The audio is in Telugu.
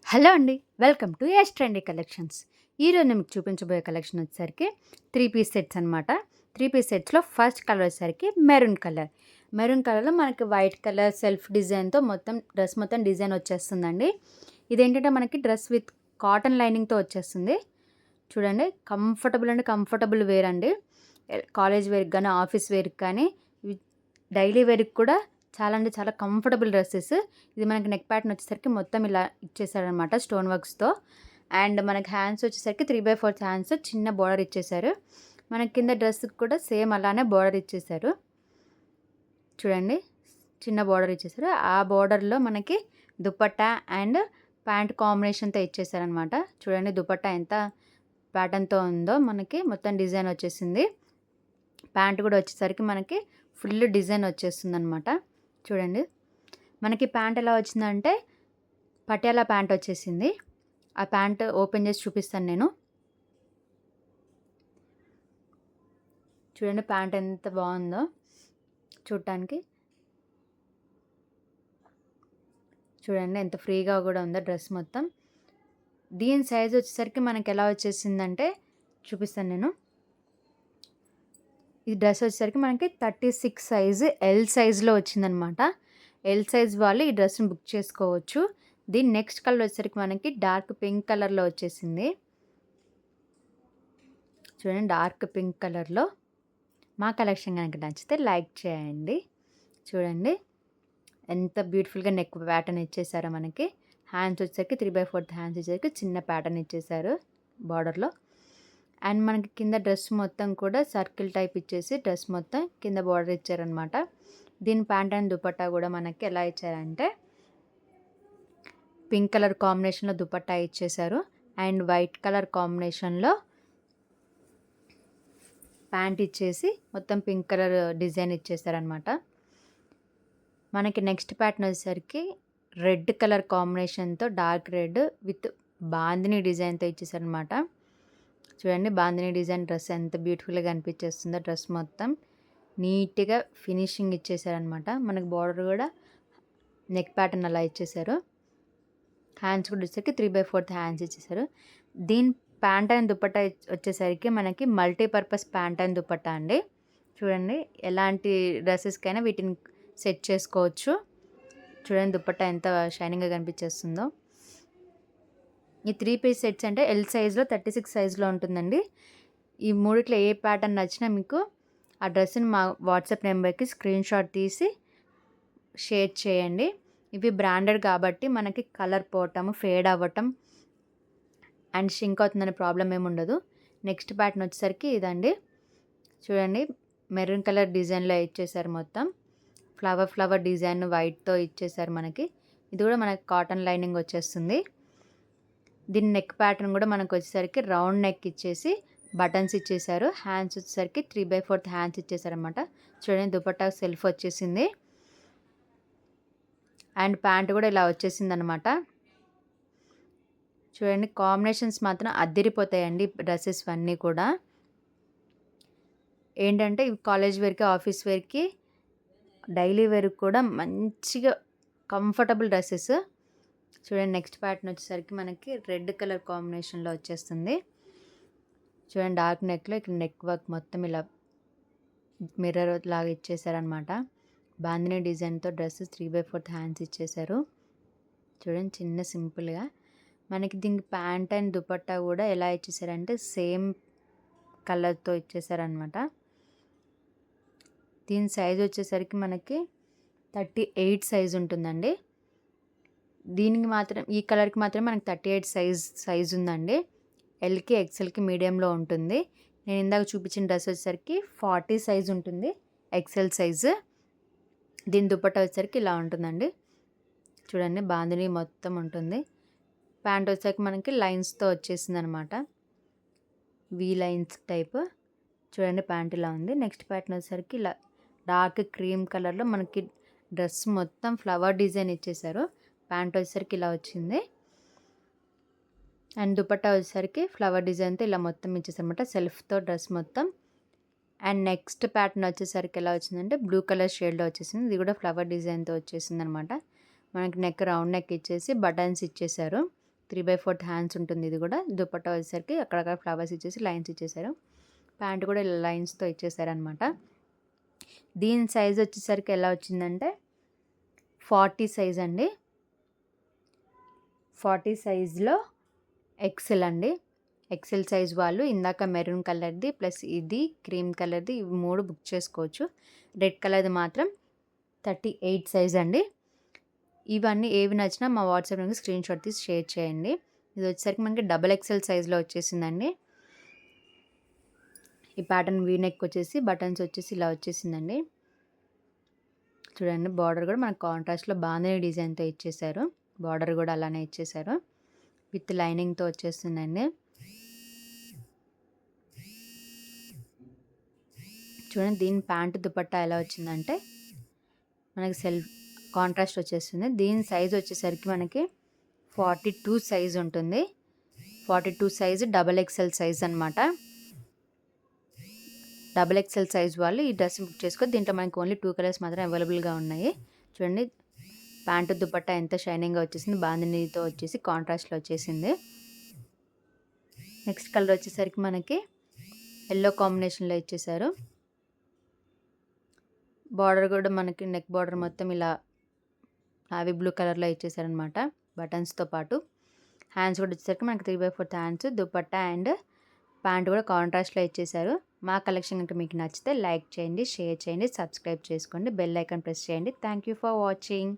హలో అండి. Welcome to Yash trendy collections. ఈరోజు నేను మీకు చూపించబోయే కలెక్షన్ వచ్చేసరికి 3 పీస్ సెట్స్ అనమాట. 3 పీస్ సెట్స్‌లో ఫస్ట్ కలర్ వచ్చేసరికి మెరూన్ కలర్. మెరూన్ కలర్‌లో మనకి వైట్ కలర్ సెల్ఫ్ డిజైన్‌తో మొత్తం డ్రెస్ మొత్తం డిజైన్ వచ్చేస్తుందండి. ఇదేంటంటే మనకి డ్రెస్ విత్ కాటన్ లైనింగ్‌తో వచ్చేస్తుంది. చూడండి కంఫర్టబుల్ అంటే కంఫర్టబుల్ వేర్ అండి. కాలేజ్ వేర్‌కి గానీ, ఆఫీస్ వేర్‌కి కానీ, ఇవి డైలీ వేర్‌కి కూడా చాలా అంటే చాలా కంఫర్టబుల్ డ్రెసెస్. ఇది మనకి నెక్ ప్యాటర్న్ వచ్చేసరికి మొత్తం ఇలా ఇచ్చేసారనమాట స్టోన్ వర్క్స్‌తో. అండ్ మనకి హ్యాండ్స్ వచ్చేసరికి 3/4 హ్యాండ్స్ చిన్న బోర్డర్ ఇచ్చేసారు. మనకి కింద డ్రెస్‌కి కూడా సేమ్ అలానే బోర్డర్ ఇచ్చేసారు. చూడండి చిన్న బోర్డర్ ఇచ్చేసారు. ఆ బోర్డర్‌లో మనకి దుపట్టా అండ్ ప్యాంట్ కాంబినేషన్‌తో ఇచ్చేసారనమాట. చూడండి దుపట్టా ఎంత ప్యాటర్న్‌తో ఉందో మనకి మొత్తం డిజైన్ వచ్చేసింది. ప్యాంట్ కూడా వచ్చేసరికి మనకి ఫుల్ డిజైన్ వచ్చేస్తుందనమాట. చూడండి మనకి ప్యాంట్ ఎలా వచ్చిందంటే పటియాలా ప్యాంట్ వచ్చేసింది. ఆ ప్యాంట్ ఓపెన్ చేసి చూపిస్తాను నేను. చూడండి ప్యాంట్ ఎంత బాగుందో చూడటానికి. చూడండి ఎంత ఫ్రీగా కూడా ఉందో డ్రెస్ మొత్తం. దీని సైజ్ వచ్చేసరికి మనకి ఎలా వచ్చేసిందంటే చూపిస్తాను నేను. ఈ డ్రెస్ వచ్చేసరికి మనకి 36 సైజు ఎల్ సైజులో వచ్చిందనమాట. ఎల్ సైజ్ వాళ్ళు ఈ డ్రెస్ని బుక్ చేసుకోవచ్చు. దీని నెక్స్ట్ కలర్ వచ్చేసరికి మనకి డార్క్ పింక్ కలర్లో వచ్చేసింది. చూడండి డార్క్ పింక్ కలర్లో. మా కలెక్షన్ కనుక నచ్చితే లైక్ చేయండి. చూడండి ఎంత బ్యూటిఫుల్గా నెక్ ప్యాటర్న్ ఇచ్చేసారో మనకి. హ్యాండ్స్ వచ్చేసరికి 3/4 హ్యాండ్స్ వచ్చేసరికి చిన్న ప్యాటర్న్ ఇచ్చేసారు బార్డర్లో. అండ్ మనకి కింద డ్రెస్ మొత్తం కూడా సర్కిల్ టైప్ ఇచ్చేసి డ్రెస్ మొత్తం కింద బార్డర్ ఇచ్చారనమాట. దీని ప్యాంట్ అండ్ దుపట్టా కూడా మనకి ఎలా ఇచ్చారంటే పింక్ కలర్ కాంబినేషన్లో దుపట్టా ఇచ్చేసారు. అండ్ వైట్ కలర్ కాంబినేషన్లో ప్యాంట్ ఇచ్చేసి మొత్తం పింక్ కలర్ డిజైన్ ఇచ్చేసారనమాట. మనకి నెక్స్ట్ ప్యాటర్న్ వచ్చేసరికి రెడ్ కలర్ కాంబినేషన్తో డార్క్ రెడ్ విత్ బాందిని డిజైన్తో ఇచ్చేసారనమాట. చూడండి బాందిని డిజైన్ డ్రెస్ ఎంత బ్యూటిఫుల్గా అనిపించేస్తుందో. డ్రెస్ మొత్తం నీట్గా ఫినిషింగ్ ఇచ్చేసారనమాట. మనకి బార్డర్ కూడా నెక్ ప్యాటర్న్ అలా ఇచ్చేసారు. హ్యాండ్స్ కూడా వచ్చేసరికి 3/4 హ్యాండ్స్ ఇచ్చేసారు. దీని ప్యాంట్ అండ్ దుపట్టా వచ్చేసరికి మనకి మల్టీపర్పస్ ప్యాంట్ అండ్ దుపట్టా అండి. చూడండి ఎలాంటి డ్రెస్సెస్కైనా వీటిని సెట్ చేసుకోవచ్చు. చూడండి దుపట్టా ఎంత షైనింగ్గా కనిపించేస్తుందో. ఈ 3 పీస్ సెట్స్ అంటే ఎల్ సైజ్లో 36 సైజ్లో ఉంటుందండి. ఈ మూడిట్లో ఏ ప్యాటర్న్ నచ్చినా మీకు ఆ డ్రెస్ని మా వాట్సాప్ నెంబర్కి స్క్రీన్ షాట్ తీసి షేర్ చేయండి. ఇవి బ్రాండెడ్ కాబట్టి మనకి కలర్ పోవటం ఫేడ్ అవ్వటం అండ్ షింక్ అవుతుందనే ప్రాబ్లం ఏమి ఉండదు. నెక్స్ట్ ప్యాటర్న్ వచ్చేసరికి ఇదండి. చూడండి మెరూన్ కలర్ డిజైన్లో ఇచ్చేసారు. మొత్తం ఫ్లవర్ డిజైన్ వైట్తో ఇచ్చేసారు మనకి. ఇది కూడా మనకి కాటన్ లైనింగ్ వచ్చేస్తుంది. దీని నెక్ ప్యాటర్న్ కూడా మనకు వచ్చేసరికి రౌండ్ నెక్ ఇచ్చేసి బటన్స్ ఇచ్చేసారు. హ్యాండ్స్ వచ్చేసరికి 3/4 హ్యాండ్స్ ఇచ్చేసారనమాట. చూడండి దుపట్టా సెల్ఫ్ వచ్చేసింది. అండ్ ప్యాంట్ కూడా ఇలా వచ్చేసింది అనమాట. చూడండి కాంబినేషన్స్ మాత్రం అద్దిరిపోతాయండి డ్రెస్సెస్ అన్నీ కూడా. ఏంటంటే ఇవి కాలేజ్ వేర్కి ఆఫీస్ వేర్కి డైలీ వేర్కి కూడా మంచిగా కంఫర్టబుల్ డ్రెస్సెస్. చూడండి నెక్స్ట్ ప్యాటర్న్ వచ్చేసరికి మనకి రెడ్ కలర్ కాంబినేషన్లో వచ్చేస్తుంది. చూడండి డార్క్ నెక్లో ఇక్కడ నెక్ వర్క్ మొత్తం ఇలా మిర్రర్ లాగా ఇచ్చేసారనమాట. బాందిని డిజైన్తో డ్రెస్ 3/4 హ్యాండ్స్ ఇచ్చేసారు. చూడండి చిన్న సింపుల్గా. మనకి దీనికి ప్యాంట్ అండ్ దుపట్టా కూడా ఎలా ఇచ్చేసారంటే సేమ్ కలర్తో ఇచ్చేసారనమాట. దీని సైజ్ వచ్చేసరికి మనకి 38 సైజ్ ఉంటుందండి. దీనికి మాత్రం ఈ కలర్కి మాత్రం మనకి 38 సైజ్ ఉందండి. ఎల్కి ఎక్సెల్కి మీడియంలో ఉంటుంది. నేను ఇందాక చూపించిన డ్రెస్ వచ్చేసరికి 40 సైజ్ ఉంటుంది ఎక్సెల్ సైజు. దీని దుపట్టా వచ్చేసరికి ఇలా ఉంటుందండి. చూడండి బాందిని మొత్తం ఉంటుంది. ప్యాంట్ వచ్చేసరికి మనకి లైన్స్తో వచ్చేసింది అనమాట. We lines type. చూడండి ప్యాంట్ ఇలా ఉంది. నెక్స్ట్ ప్యాటర్న్ వచ్చేసరికి ఇలా డార్క్ క్రీమ్ కలర్లో మనకి డ్రెస్ మొత్తం ఫ్లవర్ డిజైన్ ఇచ్చేసారు. ప్యాంట్ వచ్చేసరికి ఇలా వచ్చింది. అండ్ దుపట్టా వచ్చేసరికి ఫ్లవర్ డిజైన్తో ఇలా మొత్తం ఇచ్చేసారనమాట సెల్ఫ్తో డ్రెస్ మొత్తం. అండ్ నెక్స్ట్ ప్యాటర్న్ వచ్చేసరికి ఎలా వచ్చిందంటే బ్లూ కలర్ షేడ్లో వచ్చేసింది. ఇది కూడా ఫ్లవర్ డిజైన్తో వచ్చేసింది అనమాట. మనకి నెక్ రౌండ్ నెక్ ఇచ్చేసి బటన్స్ ఇచ్చేసారు. 3/4 హ్యాండ్స్ ఉంటుంది ఇది కూడా. దుపట్టా వచ్చేసరికి అక్కడక్కడ ఫ్లవర్స్ ఇచ్చేసి లైన్స్ ఇచ్చేసారు. ప్యాంట్ కూడా ఇలా లైన్స్‌తో ఇచ్చేసారనమాట. దీని సైజ్ వచ్చేసరికి ఎలా వచ్చిందంటే 40 సైజ్ అండి. 40 సైజ్‌లో ఎక్సెల్ అండి. ఎక్సెల్ సైజ్ వాళ్ళు ఇందాక మెరూన్ కలర్‌ది ప్లస్ ఇది క్రీమ్ కలర్‌ది ఇవి 3 బుక్ చేసుకోవచ్చు. రెడ్ కలర్‌ది మాత్రం 38 సైజ్ అండి. ఇవన్నీ ఏవి నచ్చినా మా వాట్సాప్ నెంబర్‌కి స్క్రీన్‌షాట్ తీసి షేర్ చేయండి. ఇది వచ్చేసరికి మనకి డబుల్ ఎక్సెల్ సైజ్‌లో వచ్చేసిందండి. ఈ ప్యాటర్న్ వీ నెక్ వచ్చేసి బటన్స్ వచ్చేసి ఇలా వచ్చేసిందండి. చూడండి బార్డర్ కూడా మనకు కాంట్రాస్ట్‌లో బాందిని డిజైన్‌తో ఇచ్చేసారు. బార్డర్ కూడా అలానే ఇచ్చేసారు. విత్ లైనింగ్‌తో వచ్చేస్తుందండి. చూడండి దీని ప్యాంట్ దుపట్టా ఎలా వచ్చిందంటే మనకి సెల్ఫ్ కాంట్రాస్ట్ వచ్చేస్తుంది. దీని సైజ్ వచ్చేసరికి మనకి 42 సైజ్ ఉంటుంది. 42 సైజ్ డబల్ ఎక్సెల్ సైజ్ అనమాట. డబల్ ఎక్సెల్ సైజ్ వాళ్ళు ఈ డ్రెస్ బుక్ చేసుకోవచ్చు. దీంట్లో మనకి ఓన్లీ 2 కలర్స్ మాత్రం అవైలబుల్గా ఉన్నాయి. చూడండి ప్యాంటు దుపట్టా ఎంత షైనింగ్గా వచ్చేసింది. బాందినీతో వచ్చేసి కాంట్రాస్ట్లో వచ్చేసింది. నెక్స్ట్ కలర్ వచ్చేసరికి మనకి ఎల్లో కాంబినేషన్లో ఇచ్చేసారు. బార్డర్ కూడా మనకి నెక్ బార్డర్ మొత్తం ఇలా నావీ బ్లూ కలర్లో ఇచ్చేసారనమాట బటన్స్తో పాటు. హ్యాండ్స్ కూడా వచ్చేసరికి మనకి 3/4 హ్యాండ్స్, దుపట్టా అండ్ ప్యాంట్ కూడా కాంట్రాస్ట్లో ఇచ్చేసారు. మా కలెక్షన్ కనుక మీకు నచ్చితే లైక్ చేయండి, షేర్ చేయండి, సబ్స్క్రైబ్ చేసుకోండి, బెల్ ఐకాన్ ప్రెస్ చేయండి. Thank you for watching.